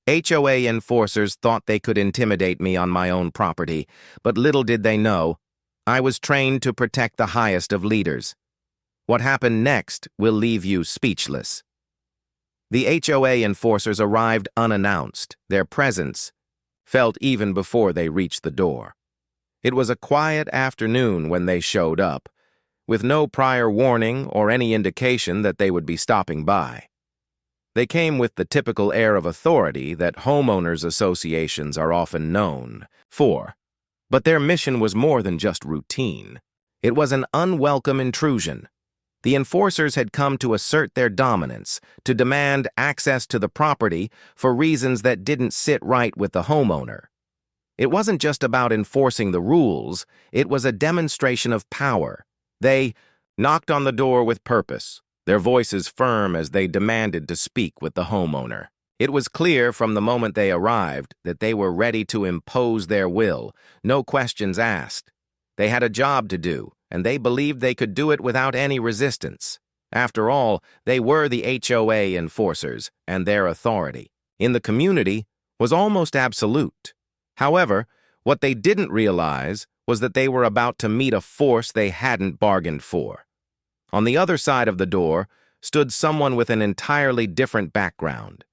HOA enforcers thought they could intimidate me on my own property, but little did they know, I was trained to protect the highest of leaders. What happened next will leave you speechless. The HOA enforcers arrived unannounced, their presence felt even before they reached the door. It was a quiet afternoon when they showed up, with no prior warning or any indication that they would be stopping by. They came with the typical air of authority that homeowners associations are often known for. But their mission was more than just routine. It was an unwelcome intrusion. The enforcers had come to assert their dominance, to demand access to the property for reasons that didn't sit right with the homeowner. It wasn't just about enforcing the rules, it was a demonstration of power. They knocked on the door with purpose, their voices firm as they demanded to speak with the homeowner. It was clear from the moment they arrived that they were ready to impose their will, no questions asked. They had a job to do, and they believed they could do it without any resistance. After all, they were the HOA enforcers, and their authority in the community was almost absolute. However, what they didn't realize was that they were about to meet a force they hadn't bargained for. On the other side of the door stood someone with an entirely different background.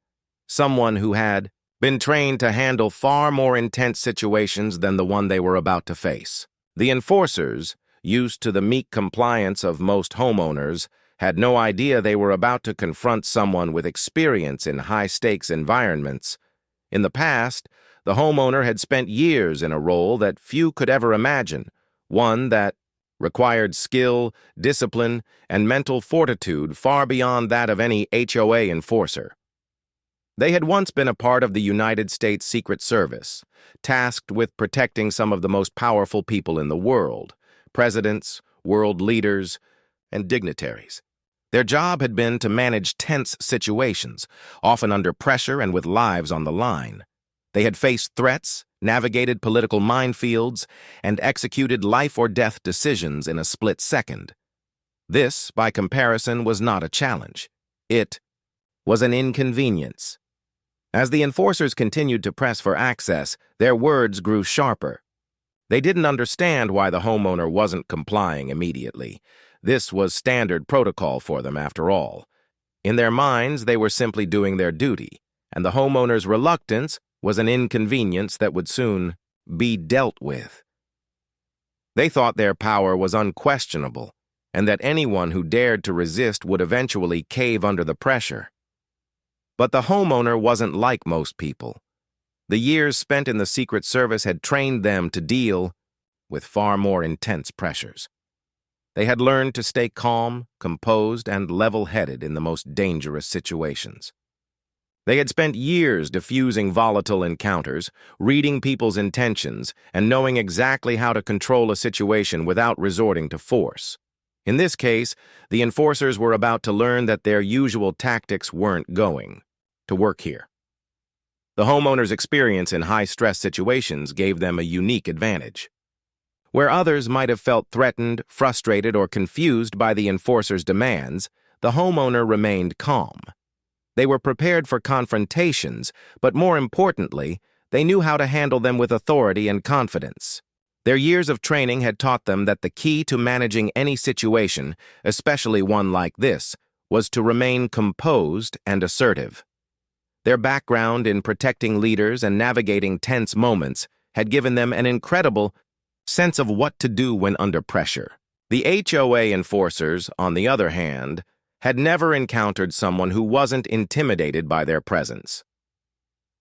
Someone who had been trained to handle far more intense situations than the one they were about to face. The enforcers, used to the meek compliance of most homeowners, had no idea they were about to confront someone with experience in high-stakes environments. In the past, the homeowner had spent years in a role that few could ever imagine, one that required skill, discipline, and mental fortitude far beyond that of any HOA enforcer. They had once been a part of the United States Secret Service, tasked with protecting some of the most powerful people in the world, presidents, world leaders, and dignitaries. Their job had been to manage tense situations, often under pressure and with lives on the line. They had faced threats, navigated political minefields, and executed life-or-death decisions in a split second. This, by comparison, was not a challenge. It was an inconvenience. As the enforcers continued to press for access, their words grew sharper. They didn't understand why the homeowner wasn't complying immediately. This was standard protocol for them, after all. In their minds, they were simply doing their duty, and the homeowner's reluctance was an inconvenience that would soon be dealt with. They thought their power was unquestionable, and that anyone who dared to resist would eventually cave under the pressure. But the homeowner wasn't like most people. The years spent in the Secret Service had trained them to deal with far more intense pressures. They had learned to stay calm, composed, and level-headed in the most dangerous situations. They had spent years diffusing volatile encounters, reading people's intentions, and knowing exactly how to control a situation without resorting to force. In this case, the enforcers were about to learn that their usual tactics weren't going to work here. The homeowner's experience in high-stress situations gave them a unique advantage. Where others might have felt threatened, frustrated, or confused by the enforcer's demands, the homeowner remained calm. They were prepared for confrontations, but more importantly, they knew how to handle them with authority and confidence. Their years of training had taught them that the key to managing any situation, especially one like this, was to remain composed and assertive. Their background in protecting leaders and navigating tense moments had given them an incredible sense of what to do when under pressure. The HOA enforcers, on the other hand, had never encountered someone who wasn't intimidated by their presence.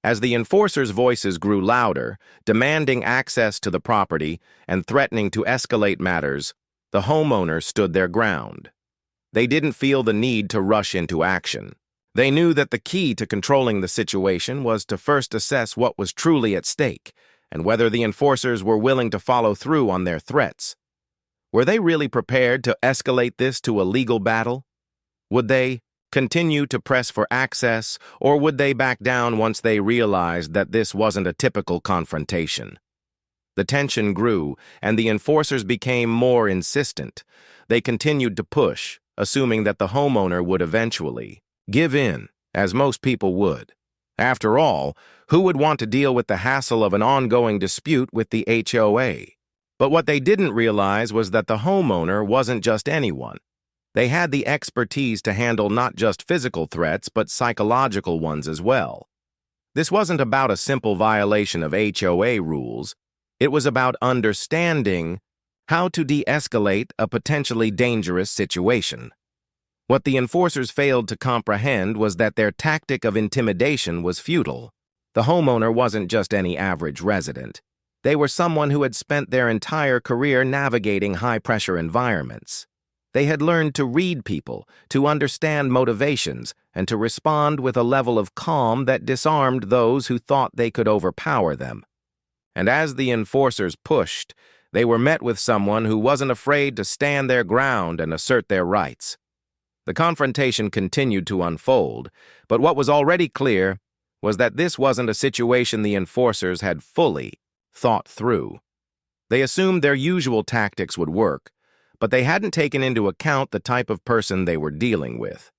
As the enforcers' voices grew louder, demanding access to the property and threatening to escalate matters, the homeowner stood their ground. They didn't feel the need to rush into action. They knew that the key to controlling the situation was to first assess what was truly at stake and whether the enforcers were willing to follow through on their threats. Were they really prepared to escalate this to a legal battle? Would they continue to press for access, or would they back down once they realized that this wasn't a typical confrontation? The tension grew, and the enforcers became more insistent. They continued to push, assuming that the homeowner would eventually give in, as most people would. After all, who would want to deal with the hassle of an ongoing dispute with the HOA? But what they didn't realize was that the homeowner wasn't just anyone. They had the expertise to handle not just physical threats, but psychological ones as well. This wasn't about a simple violation of HOA rules. It was about understanding how to de-escalate a potentially dangerous situation. What the enforcers failed to comprehend was that their tactic of intimidation was futile. The homeowner wasn't just any average resident. They were someone who had spent their entire career navigating high-pressure environments. They had learned to read people, to understand motivations, and to respond with a level of calm that disarmed those who thought they could overpower them. And as the enforcers pushed, they were met with someone who wasn't afraid to stand their ground and assert their rights. The confrontation continued to unfold, but what was already clear was that this wasn't a situation the enforcers had fully thought through. They assumed their usual tactics would work, but they hadn't taken into account the type of person they were dealing with.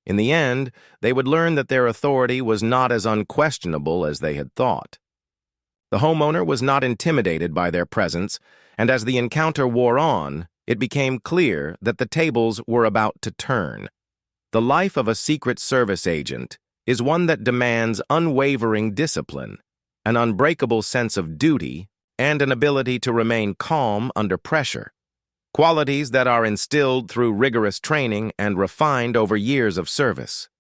In the end, they would learn that their authority was not as unquestionable as they had thought. The homeowner was not intimidated by their presence, and as the encounter wore on, it became clear that the tables were about to turn. The life of a Secret Service agent is one that demands unwavering discipline, an unbreakable sense of duty, and an ability to remain calm under pressure. Qualities that are instilled through rigorous training and refined over years of service.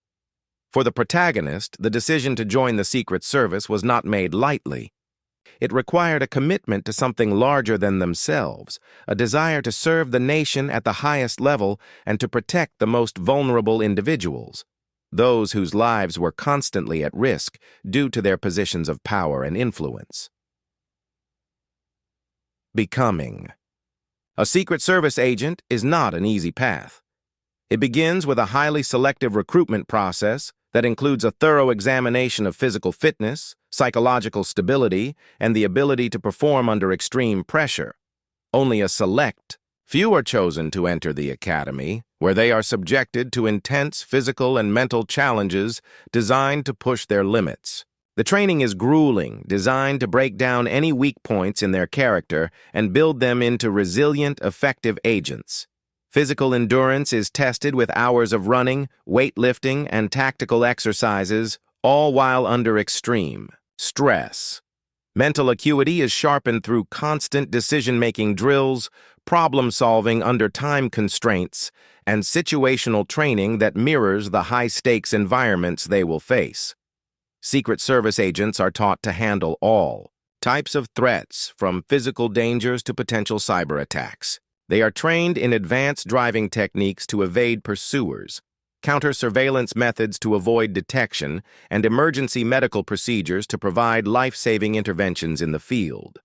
For the protagonist, the decision to join the Secret Service was not made lightly. It required a commitment to something larger than themselves, a desire to serve the nation at the highest level and to protect the most vulnerable individuals, those whose lives were constantly at risk due to their positions of power and influence. Becoming. A Secret Service agent is not an easy path. It begins with a highly selective recruitment process that includes a thorough examination of physical fitness, psychological stability, and the ability to perform under extreme pressure. Only a select few are chosen to enter the academy, where they are subjected to intense physical and mental challenges designed to push their limits. The training is grueling, designed to break down any weak points in their character and build them into resilient, effective agents. Physical endurance is tested with hours of running, weightlifting, and tactical exercises, all while under extreme stress. Mental acuity is sharpened through constant decision-making drills, problem-solving under time constraints, and situational training that mirrors the high-stakes environments they will face. Secret Service agents are taught to handle all types of threats, from physical dangers to potential cyber attacks. They are trained in advanced driving techniques to evade pursuers, counter-surveillance methods to avoid detection, and emergency medical procedures to provide life-saving interventions in the field.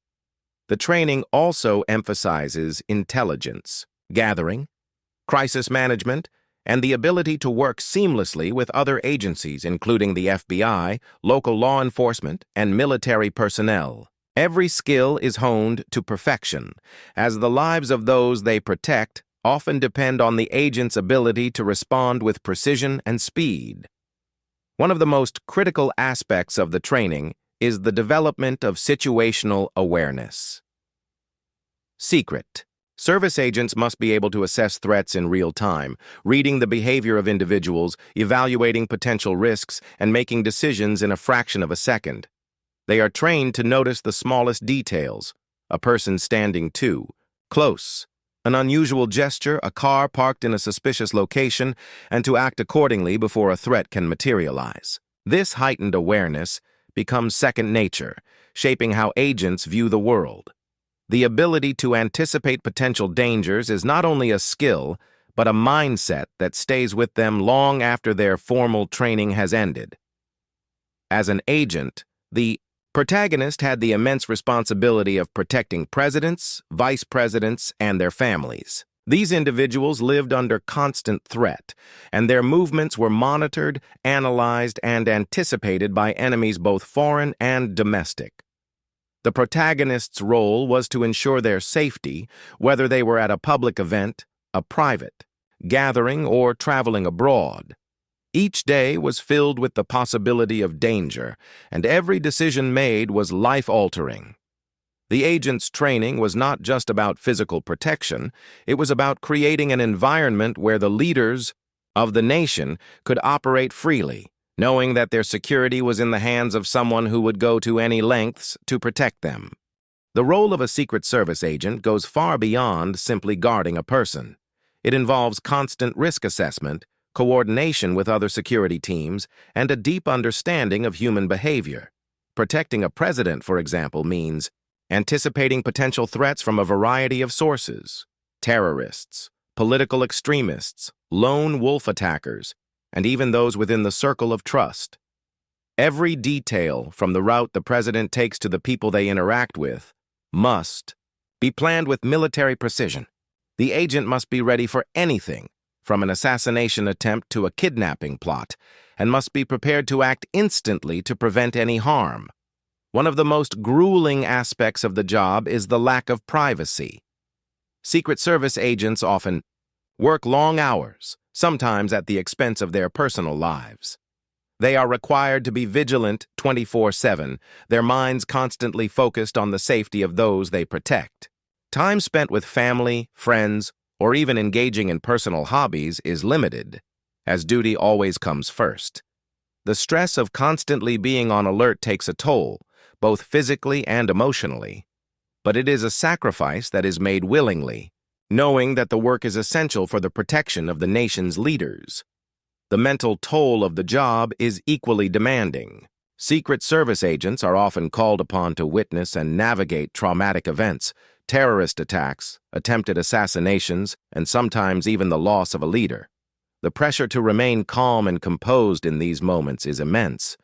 The training also emphasizes intelligence, gathering, crisis management, and the ability to work seamlessly with other agencies, including the FBI, local law enforcement, and military personnel. Every skill is honed to perfection, as the lives of those they protect often depend on the agent's ability to respond with precision and speed. One of the most critical aspects of the training is the development of situational awareness. Secret. Service agents must be able to assess threats in real time, reading the behavior of individuals, evaluating potential risks, and making decisions in a fraction of a second. They are trained to notice the smallest details, a person standing too close, an unusual gesture, a car parked in a suspicious location, and to act accordingly before a threat can materialize. This heightened awareness becomes second nature, shaping how agents view the world. The ability to anticipate potential dangers is not only a skill, but a mindset that stays with them long after their formal training has ended. As an agent, the protagonist had the immense responsibility of protecting presidents, vice presidents, and their families. These individuals lived under constant threat, and their movements were monitored, analyzed, and anticipated by enemies both foreign and domestic. The protagonist's role was to ensure their safety, whether they were at a public event, a private gathering, or traveling abroad. Each day was filled with the possibility of danger, and every decision made was life-altering. The agent's training was not just about physical protection, it was about creating an environment where the leaders of the nation could operate freely, knowing that their security was in the hands of someone who would go to any lengths to protect them. The role of a Secret Service agent goes far beyond simply guarding a person. It involves constant risk assessment, coordination with other security teams, and a deep understanding of human behavior. Protecting a president, for example, means anticipating potential threats from a variety of sources: terrorists, political extremists, lone wolf attackers, and even those within the circle of trust. Every detail, from the route the president takes to the people they interact with, must be planned with military precision. The agent must be ready for anything, from an assassination attempt to a kidnapping plot, and must be prepared to act instantly to prevent any harm. One of the most grueling aspects of the job is the lack of privacy. Secret Service agents often work long hours, sometimes at the expense of their personal lives. They are required to be vigilant 24/7, their minds constantly focused on the safety of those they protect. Time spent with family, friends, or even engaging in personal hobbies is limited, as duty always comes first. The stress of constantly being on alert takes a toll, both physically and emotionally, but it is a sacrifice that is made willingly, knowing that the work is essential for the protection of the nation's leaders. The mental toll of the job is equally demanding. Secret Service agents are often called upon to witness and navigate traumatic events, terrorist attacks, attempted assassinations, and sometimes even the loss of a leader. The pressure to remain calm and composed in these moments is immense,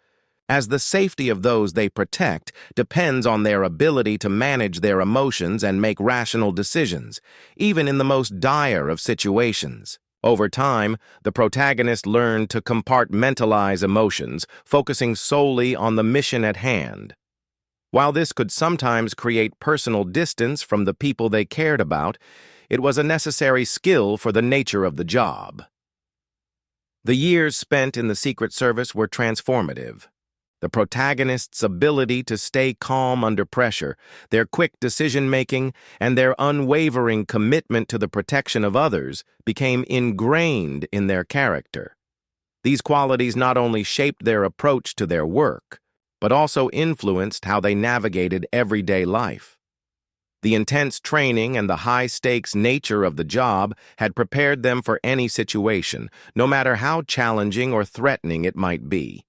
as the safety of those they protect depends on their ability to manage their emotions and make rational decisions, even in the most dire of situations. Over time, the protagonist learned to compartmentalize emotions, focusing solely on the mission at hand. While this could sometimes create personal distance from the people they cared about, it was a necessary skill for the nature of the job. The years spent in the Secret Service were transformative. The protagonist's ability to stay calm under pressure, their quick decision-making, and their unwavering commitment to the protection of others became ingrained in their character. These qualities not only shaped their approach to their work, but also influenced how they navigated everyday life. The intense training and the high-stakes nature of the job had prepared them for any situation, no matter how challenging or threatening it might be.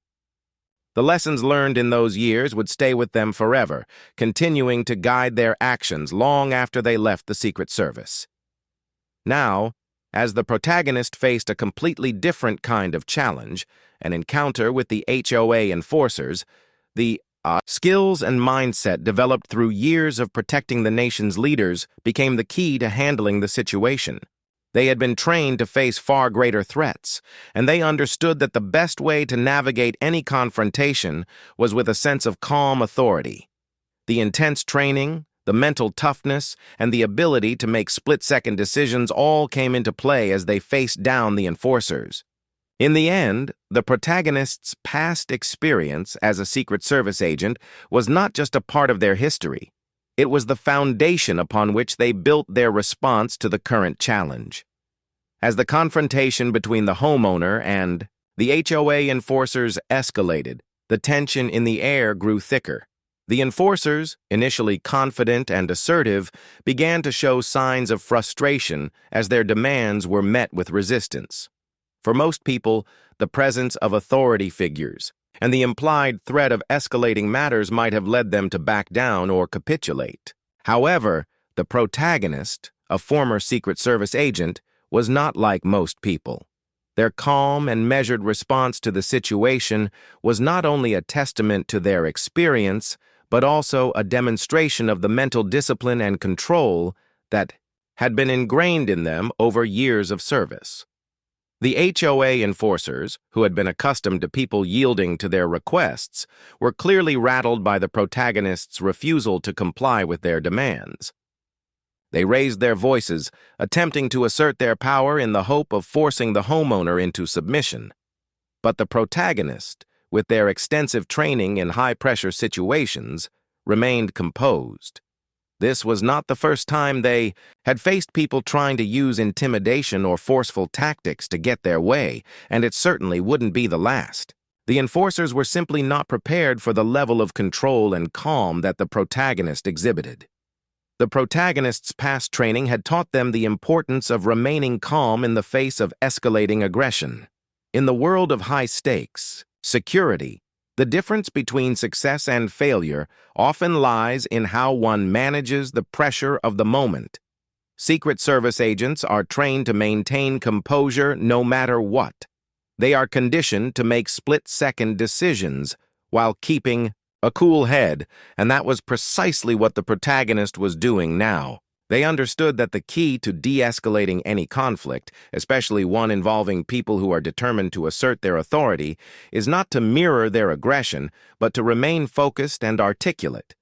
The lessons learned in those years would stay with them forever, continuing to guide their actions long after they left the Secret Service. Now, as the protagonist faced a completely different kind of challenge, an encounter with the HOA enforcers, the skills and mindset developed through years of protecting the nation's leaders became the key to handling the situation. They had been trained to face far greater threats, and they understood that the best way to navigate any confrontation was with a sense of calm authority. The intense training, the mental toughness, and the ability to make split-second decisions all came into play as they faced down the enforcers. In the end, the protagonist's past experience as a Secret Service agent was not just a part of their history. It was the foundation upon which they built their response to the current challenge. As the confrontation between the homeowner and the HOA enforcers escalated, the tension in the air grew thicker. The enforcers, initially confident and assertive, began to show signs of frustration as their demands were met with resistance. For most people, the presence of authority figures and the implied threat of escalating matters might have led them to back down or capitulate. However, the protagonist, a former Secret Service agent, was not like most people. Their calm and measured response to the situation was not only a testament to their experience, but also a demonstration of the mental discipline and control that had been ingrained in them over years of service. The HOA enforcers, who had been accustomed to people yielding to their requests, were clearly rattled by the protagonist's refusal to comply with their demands. They raised their voices, attempting to assert their power in the hope of forcing the homeowner into submission. But the protagonist, with their extensive training in high-pressure situations, remained composed. This was not the first time they had faced people trying to use intimidation or forceful tactics to get their way, and it certainly wouldn't be the last. The enforcers were simply not prepared for the level of control and calm that the protagonist exhibited. The protagonist's past training had taught them the importance of remaining calm in the face of escalating aggression. In the world of high stakes, security, the difference between success and failure often lies in how one manages the pressure of the moment. Secret Service agents are trained to maintain composure no matter what. They are conditioned to make split-second decisions while keeping a cool head, and that was precisely what the protagonist was doing now. They understood that the key to de-escalating any conflict, especially one involving people who are determined to assert their authority, is not to mirror their aggression, but to remain focused and articulate.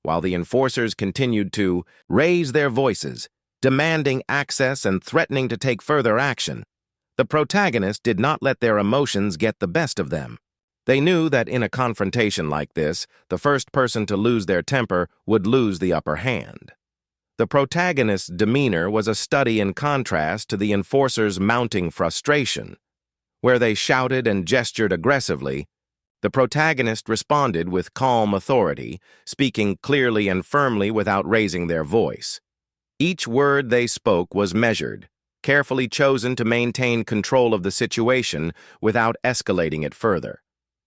While the enforcers continued to raise their voices, demanding access and threatening to take further action, the protagonist did not let their emotions get the best of them. They knew that in a confrontation like this, the first person to lose their temper would lose the upper hand. The protagonist's demeanor was a study in contrast to the enforcer's mounting frustration. Where they shouted and gestured aggressively, the protagonist responded with calm authority, speaking clearly and firmly without raising their voice. Each word they spoke was measured, carefully chosen to maintain control of the situation without escalating it further.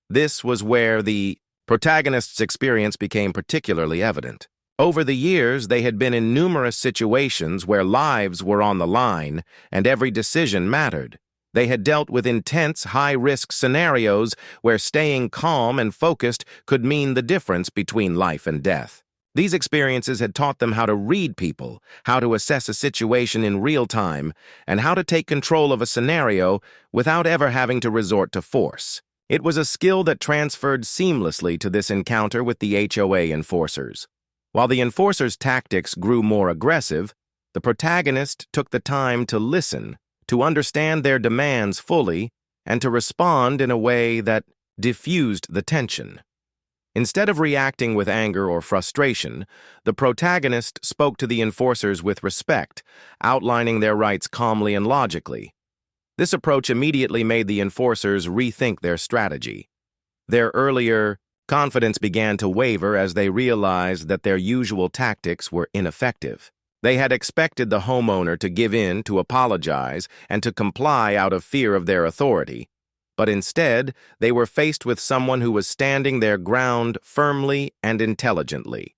This was where the protagonist's experience became particularly evident. Over the years, they had been in numerous situations where lives were on the line and every decision mattered. They had dealt with intense, high-risk scenarios where staying calm and focused could mean the difference between life and death. These experiences had taught them how to read people, how to assess a situation in real time, and how to take control of a scenario without ever having to resort to force. It was a skill that transferred seamlessly to this encounter with the HOA enforcers. While the enforcers' tactics grew more aggressive, the protagonist took the time to listen, to understand their demands fully, and to respond in a way that diffused the tension. Instead of reacting with anger or frustration, the protagonist spoke to the enforcers with respect, outlining their rights calmly and logically. This approach immediately made the enforcers rethink their strategy. Their earlier confidence began to waver as they realized that their usual tactics were ineffective. They had expected the homeowner to give in, to apologize, and to comply out of fear of their authority. But instead, they were faced with someone who was standing their ground firmly and intelligently.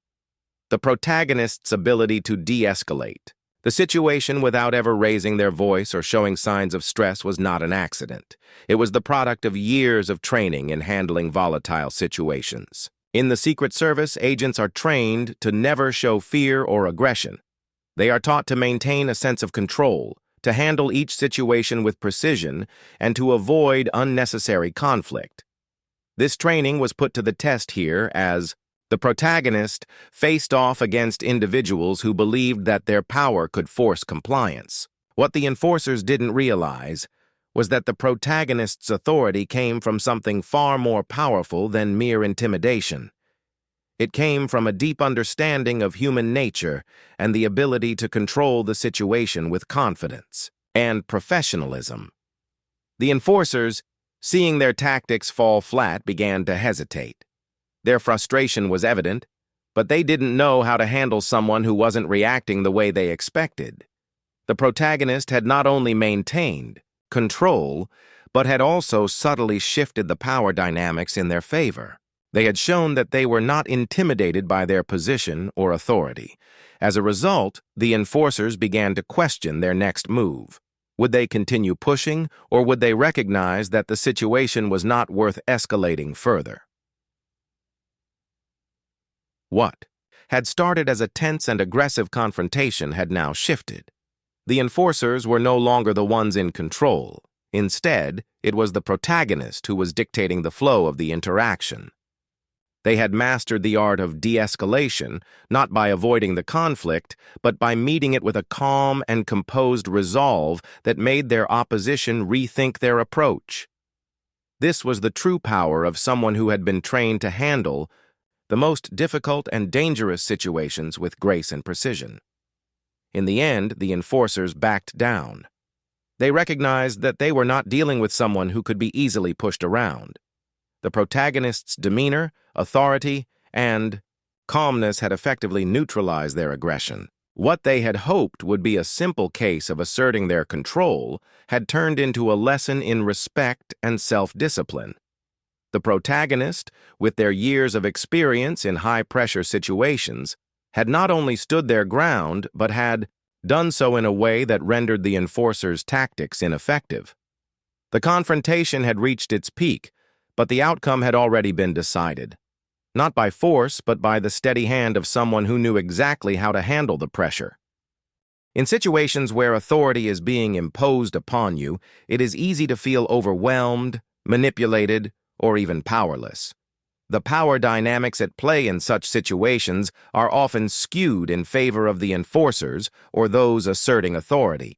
The protagonist's ability to de-escalate the situation without ever raising their voice or showing signs of stress was not an accident. It was the product of years of training in handling volatile situations. In the Secret Service, agents are trained to never show fear or aggression. They are taught to maintain a sense of control, to handle each situation with precision, and to avoid unnecessary conflict. This training was put to the test here as the protagonist faced off against individuals who believed that their power could force compliance. What the enforcers didn't realize was that the protagonist's authority came from something far more powerful than mere intimidation. It came from a deep understanding of human nature and the ability to control the situation with confidence and professionalism. The enforcers, seeing their tactics fall flat, began to hesitate. Their frustration was evident, but they didn't know how to handle someone who wasn't reacting the way they expected. The protagonist had not only maintained control, but had also subtly shifted the power dynamics in their favor. They had shown that they were not intimidated by their position or authority. As a result, the enforcers began to question their next move. Would they continue pushing, or would they recognize that the situation was not worth escalating further? What had started as a tense and aggressive confrontation had now shifted. The enforcers were no longer the ones in control. Instead, it was the protagonist who was dictating the flow of the interaction. They had mastered the art of de-escalation, not by avoiding the conflict, but by meeting it with a calm and composed resolve that made their opposition rethink their approach. This was the true power of someone who had been trained to handle the most difficult and dangerous situations with grace and precision. In the end, the enforcers backed down. They recognized that they were not dealing with someone who could be easily pushed around. The protagonist's demeanor, authority, and calmness had effectively neutralized their aggression. What they had hoped would be a simple case of asserting their control had turned into a lesson in respect and self-discipline. The protagonist, with their years of experience in high-pressure situations, had not only stood their ground, but had done so in a way that rendered the enforcers' tactics ineffective. The confrontation had reached its peak, but the outcome had already been decided. Not by force, but by the steady hand of someone who knew exactly how to handle the pressure. In situations where authority is being imposed upon you, it is easy to feel overwhelmed, manipulated, or even powerless. The power dynamics at play in such situations are often skewed in favor of the enforcers or those asserting authority.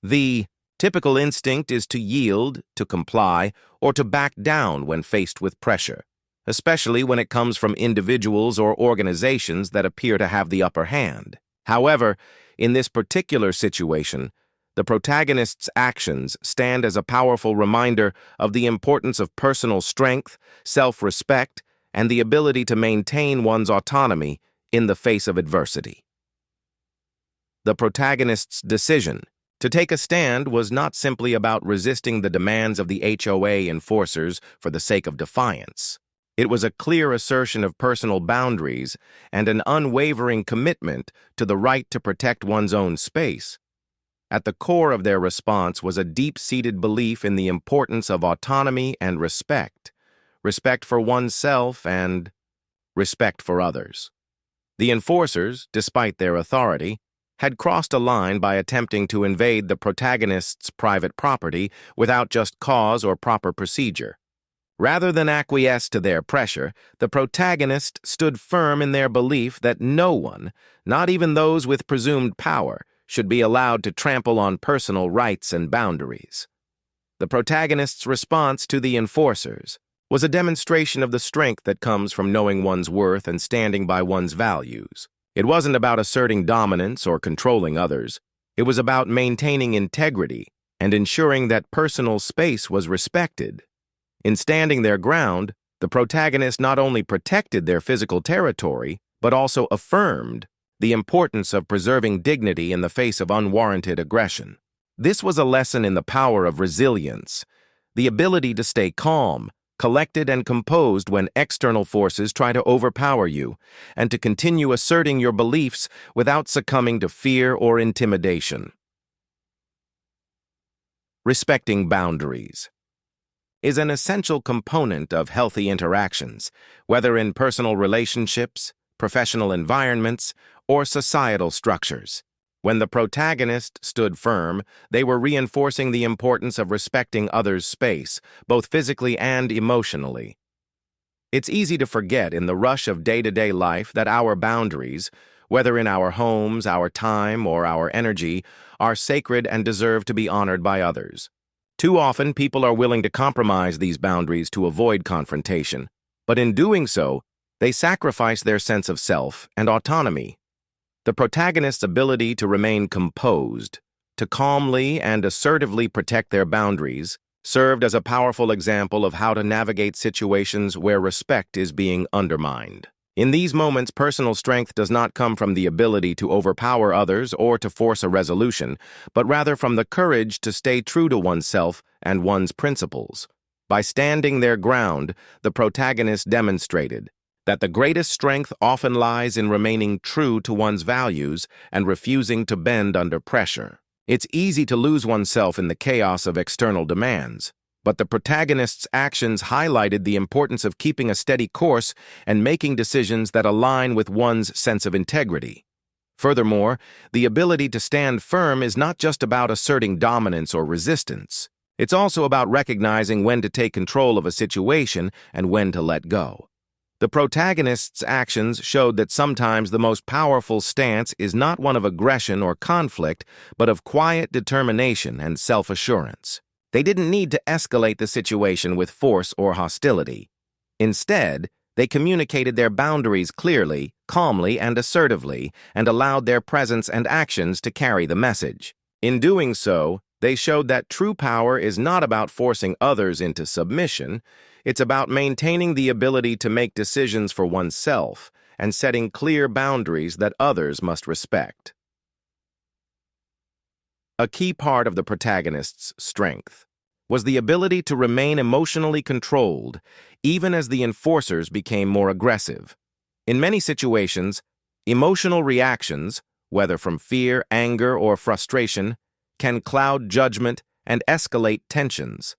The typical instinct is to yield, to comply, or to back down when faced with pressure, especially when it comes from individuals or organizations that appear to have the upper hand. However, in this particular situation, the protagonist's actions stand as a powerful reminder of the importance of personal strength, self-respect, and the ability to maintain one's autonomy in the face of adversity. The protagonist's decision to take a stand was not simply about resisting the demands of the HOA enforcers for the sake of defiance. It was a clear assertion of personal boundaries and an unwavering commitment to the right to protect one's own space. At the core of their response was a deep-seated belief in the importance of autonomy and respect for oneself and respect for others. The enforcers, despite their authority, had crossed a line by attempting to invade the protagonist's private property without just cause or proper procedure. Rather than acquiesce to their pressure, the protagonist stood firm in their belief that no one, not even those with presumed power, should be allowed to trample on personal rights and boundaries. The protagonist's response to the enforcers was a demonstration of the strength that comes from knowing one's worth and standing by one's values. It wasn't about asserting dominance or controlling others. It was about maintaining integrity and ensuring that personal space was respected. In standing their ground, the protagonist not only protected their physical territory, but also affirmed the importance of preserving dignity in the face of unwarranted aggression. This was a lesson in the power of resilience, the ability to stay calm, collected, and composed when external forces try to overpower you, and to continue asserting your beliefs without succumbing to fear or intimidation. Respecting boundaries is an essential component of healthy interactions, whether in personal relationships, professional environments, or societal structures. When the protagonist stood firm, they were reinforcing the importance of respecting others' space, both physically and emotionally. It's easy to forget in the rush of day-to-day life that our boundaries, whether in our homes, our time, or our energy, are sacred and deserve to be honored by others. Too often, people are willing to compromise these boundaries to avoid confrontation, but in doing so, they sacrifice their sense of self and autonomy. The protagonist's ability to remain composed, to calmly and assertively protect their boundaries, served as a powerful example of how to navigate situations where respect is being undermined. In these moments, personal strength does not come from the ability to overpower others or to force a resolution, but rather from the courage to stay true to oneself and one's principles. By standing their ground, the protagonist demonstrated that the greatest strength often lies in remaining true to one's values and refusing to bend under pressure. It's easy to lose oneself in the chaos of external demands, but the protagonist's actions highlighted the importance of keeping a steady course and making decisions that align with one's sense of integrity. Furthermore, the ability to stand firm is not just about asserting dominance or resistance. It's also about recognizing when to take control of a situation and when to let go. The protagonist's actions showed that sometimes the most powerful stance is not one of aggression or conflict, but of quiet determination and self-assurance. They didn't need to escalate the situation with force or hostility. Instead, they communicated their boundaries clearly, calmly, and assertively, and allowed their presence and actions to carry the message. In doing so, they showed that true power is not about forcing others into submission. It's about maintaining the ability to make decisions for oneself and setting clear boundaries that others must respect. A key part of the protagonist's strength was the ability to remain emotionally controlled, even as the enforcers became more aggressive. In many situations, emotional reactions, whether from fear, anger, or frustration, can cloud judgment and escalate tensions.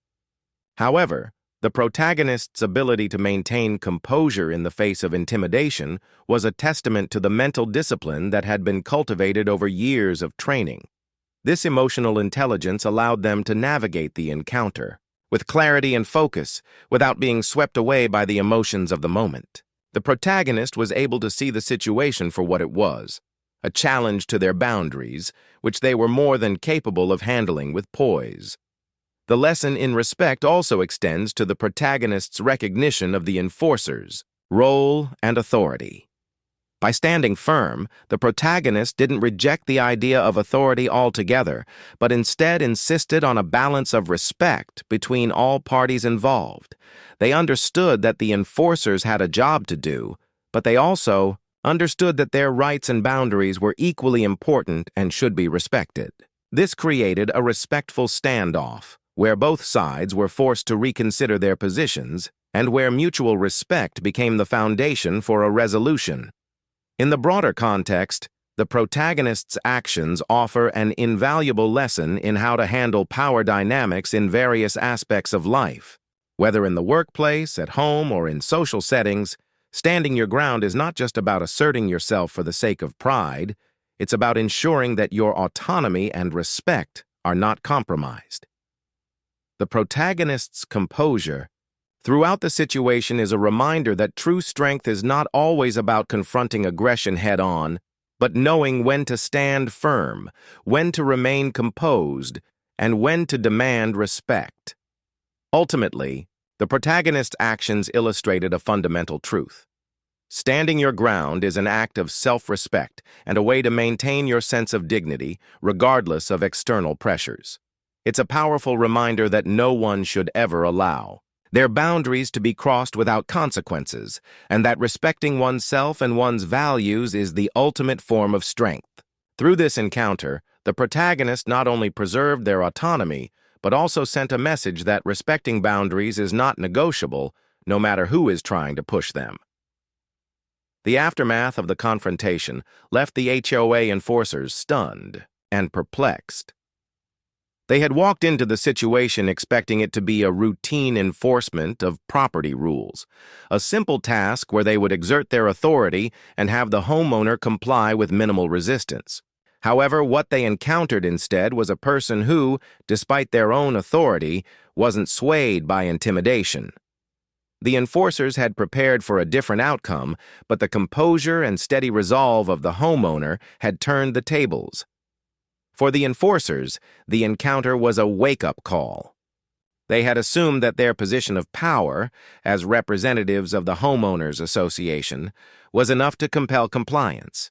However, the protagonist's ability to maintain composure in the face of intimidation was a testament to the mental discipline that had been cultivated over years of training. This emotional intelligence allowed them to navigate the encounter with clarity and focus without being swept away by the emotions of the moment. The protagonist was able to see the situation for what it was, a challenge to their boundaries, which they were more than capable of handling with poise. The lesson in respect also extends to the protagonist's recognition of the enforcer's role and authority. By standing firm, the protagonist didn't reject the idea of authority altogether, but instead insisted on a balance of respect between all parties involved. They understood that the enforcers had a job to do, but they also understood that their rights and boundaries were equally important and should be respected. This created a respectful standoff, where both sides were forced to reconsider their positions and where mutual respect became the foundation for a resolution. In the broader context, the protagonist's actions offer an invaluable lesson in how to handle power dynamics in various aspects of life. Whether in the workplace, at home, or in social settings, standing your ground is not just about asserting yourself for the sake of pride, it's about ensuring that your autonomy and respect are not compromised. The protagonist's composure throughout the situation is a reminder that true strength is not always about confronting aggression head-on, but knowing when to stand firm, when to remain composed, and when to demand respect. Ultimately, the protagonist's actions illustrated a fundamental truth. Standing your ground is an act of self-respect and a way to maintain your sense of dignity, regardless of external pressures. It's a powerful reminder that no one should ever allow their boundaries to be crossed without consequences, and that respecting oneself and one's values is the ultimate form of strength. Through this encounter, the protagonist not only preserved their autonomy, but also sent a message that respecting boundaries is not negotiable, no matter who is trying to push them. The aftermath of the confrontation left the HOA enforcers stunned and perplexed. They had walked into the situation expecting it to be a routine enforcement of property rules, a simple task where they would exert their authority and have the homeowner comply with minimal resistance. However, what they encountered instead was a person who, despite their own authority, wasn't swayed by intimidation. The enforcers had prepared for a different outcome, but the composure and steady resolve of the homeowner had turned the tables. For the enforcers, the encounter was a wake-up call. They had assumed that their position of power, as representatives of the homeowners association, was enough to compel compliance.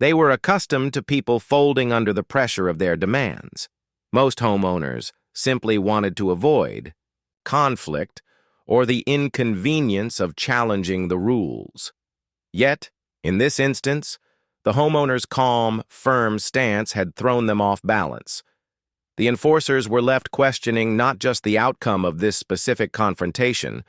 They were accustomed to people folding under the pressure of their demands. Most homeowners simply wanted to avoid conflict or the inconvenience of challenging the rules. Yet, in this instance, the homeowner's calm, firm stance had thrown them off balance. The enforcers were left questioning not just the outcome of this specific confrontation,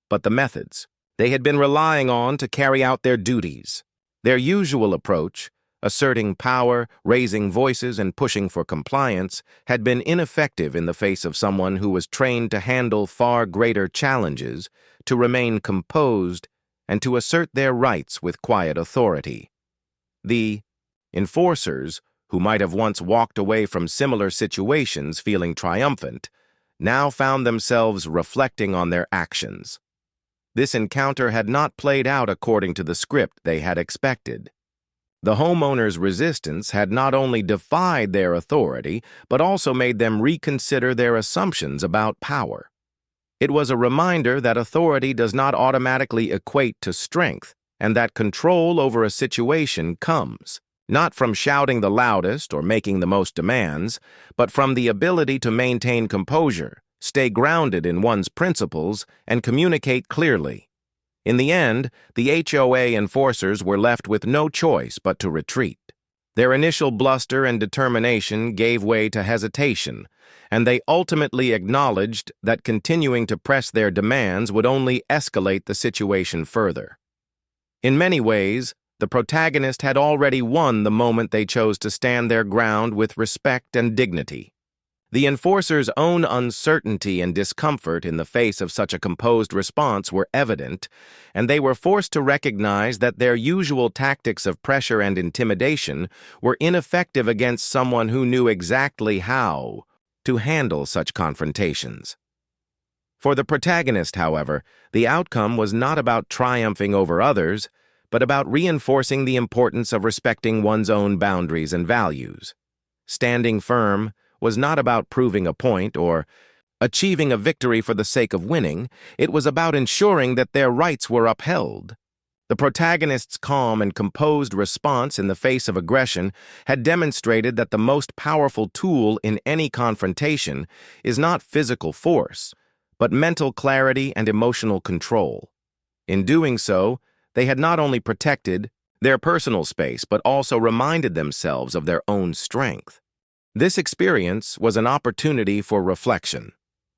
but the methods they had been relying on to carry out their duties. Their usual approach, asserting power, raising voices, and pushing for compliance, had been ineffective in the face of someone who was trained to handle far greater challenges, to remain composed, and to assert their rights with quiet authority. The enforcers, who might have once walked away from similar situations feeling triumphant, now found themselves reflecting on their actions. This encounter had not played out according to the script they had expected. The homeowners' resistance had not only defied their authority, but also made them reconsider their assumptions about power. It was a reminder that authority does not automatically equate to strength, and that control over a situation comes, not from shouting the loudest or making the most demands, but from the ability to maintain composure, stay grounded in one's principles, and communicate clearly. In the end, the HOA enforcers were left with no choice but to retreat. Their initial bluster and determination gave way to hesitation, and they ultimately acknowledged that continuing to press their demands would only escalate the situation further. In many ways, the protagonist had already won the moment they chose to stand their ground with respect and dignity. The enforcer's own uncertainty and discomfort in the face of such a composed response were evident, and they were forced to recognize that their usual tactics of pressure and intimidation were ineffective against someone who knew exactly how to handle such confrontations. For the protagonist, however, the outcome was not about triumphing over others, but about reinforcing the importance of respecting one's own boundaries and values. Standing firm was not about proving a point or achieving a victory for the sake of winning. It was about ensuring that their rights were upheld. The protagonist's calm and composed response in the face of aggression had demonstrated that the most powerful tool in any confrontation is not physical force, but mental clarity and emotional control. In doing so, they had not only protected their personal space, but also reminded themselves of their own strength. This experience was an opportunity for reflection.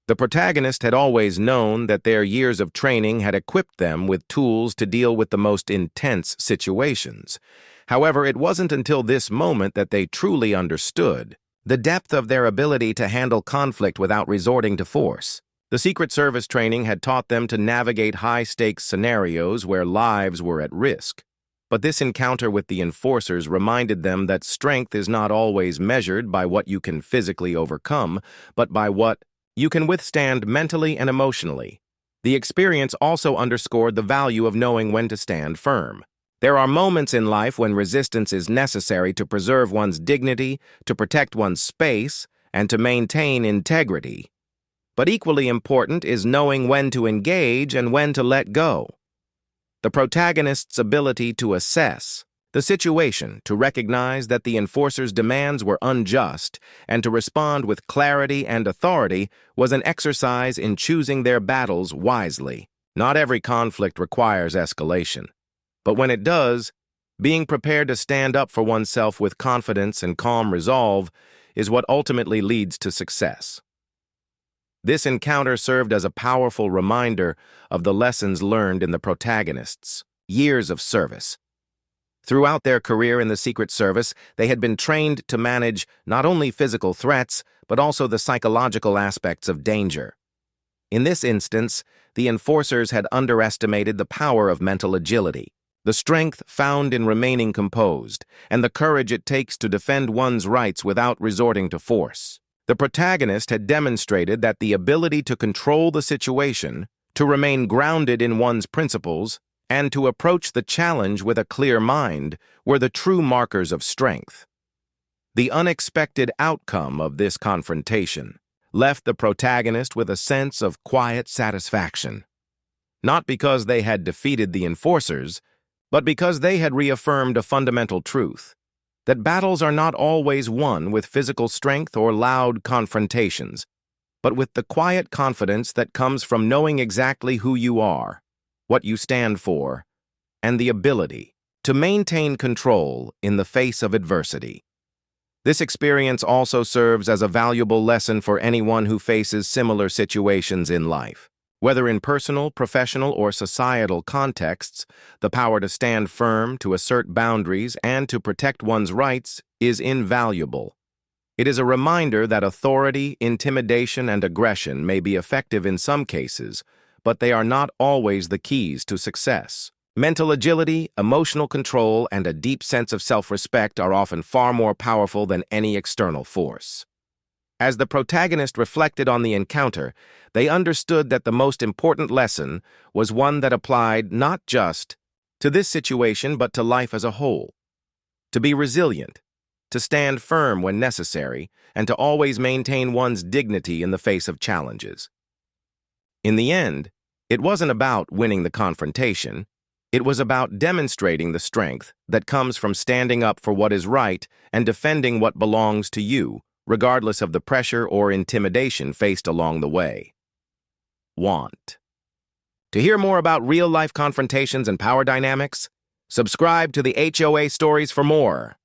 The protagonist had always known that their years of training had equipped them with tools to deal with the most intense situations. However, it wasn't until this moment that they truly understood the depth of their ability to handle conflict without resorting to force. The Secret Service training had taught them to navigate high-stakes scenarios where lives were at risk. But this encounter with the enforcers reminded them that strength is not always measured by what you can physically overcome, but by what you can withstand mentally and emotionally. The experience also underscored the value of knowing when to stand firm. There are moments in life when resistance is necessary to preserve one's dignity, to protect one's space, and to maintain integrity. But equally important is knowing when to engage and when to let go. The protagonist's ability to assess the situation, to recognize that the enforcer's demands were unjust, and to respond with clarity and authority was an exercise in choosing their battles wisely. Not every conflict requires escalation, but when it does, being prepared to stand up for oneself with confidence and calm resolve is what ultimately leads to success. This encounter served as a powerful reminder of the lessons learned in the protagonist's years of service. Throughout their career in the Secret Service, they had been trained to manage not only physical threats, but also the psychological aspects of danger. In this instance, the enforcers had underestimated the power of mental agility, the strength found in remaining composed, and the courage it takes to defend one's rights without resorting to force. The protagonist had demonstrated that the ability to control the situation, to remain grounded in one's principles, and to approach the challenge with a clear mind were the true markers of strength. The unexpected outcome of this confrontation left the protagonist with a sense of quiet satisfaction, not because they had defeated the enforcers, but because they had reaffirmed a fundamental truth: that battles are not always won with physical strength or loud confrontations, but with the quiet confidence that comes from knowing exactly who you are, what you stand for, and the ability to maintain control in the face of adversity. This experience also serves as a valuable lesson for anyone who faces similar situations in life. Whether in personal, professional, or societal contexts, the power to stand firm, to assert boundaries, and to protect one's rights is invaluable. It is a reminder that authority, intimidation, and aggression may be effective in some cases, but they are not always the keys to success. Mental agility, emotional control, and a deep sense of self-respect are often far more powerful than any external force. As the protagonist reflected on the encounter, they understood that the most important lesson was one that applied not just to this situation but to life as a whole. to be resilient, to stand firm when necessary, and to always maintain one's dignity in the face of challenges. In the end, it wasn't about winning the confrontation. It was about demonstrating the strength that comes from standing up for what is right and defending what belongs to you, regardless of the pressure or intimidation faced along the way. Want. To hear more about real-life confrontations and power dynamics, subscribe to the HOA Stories for more.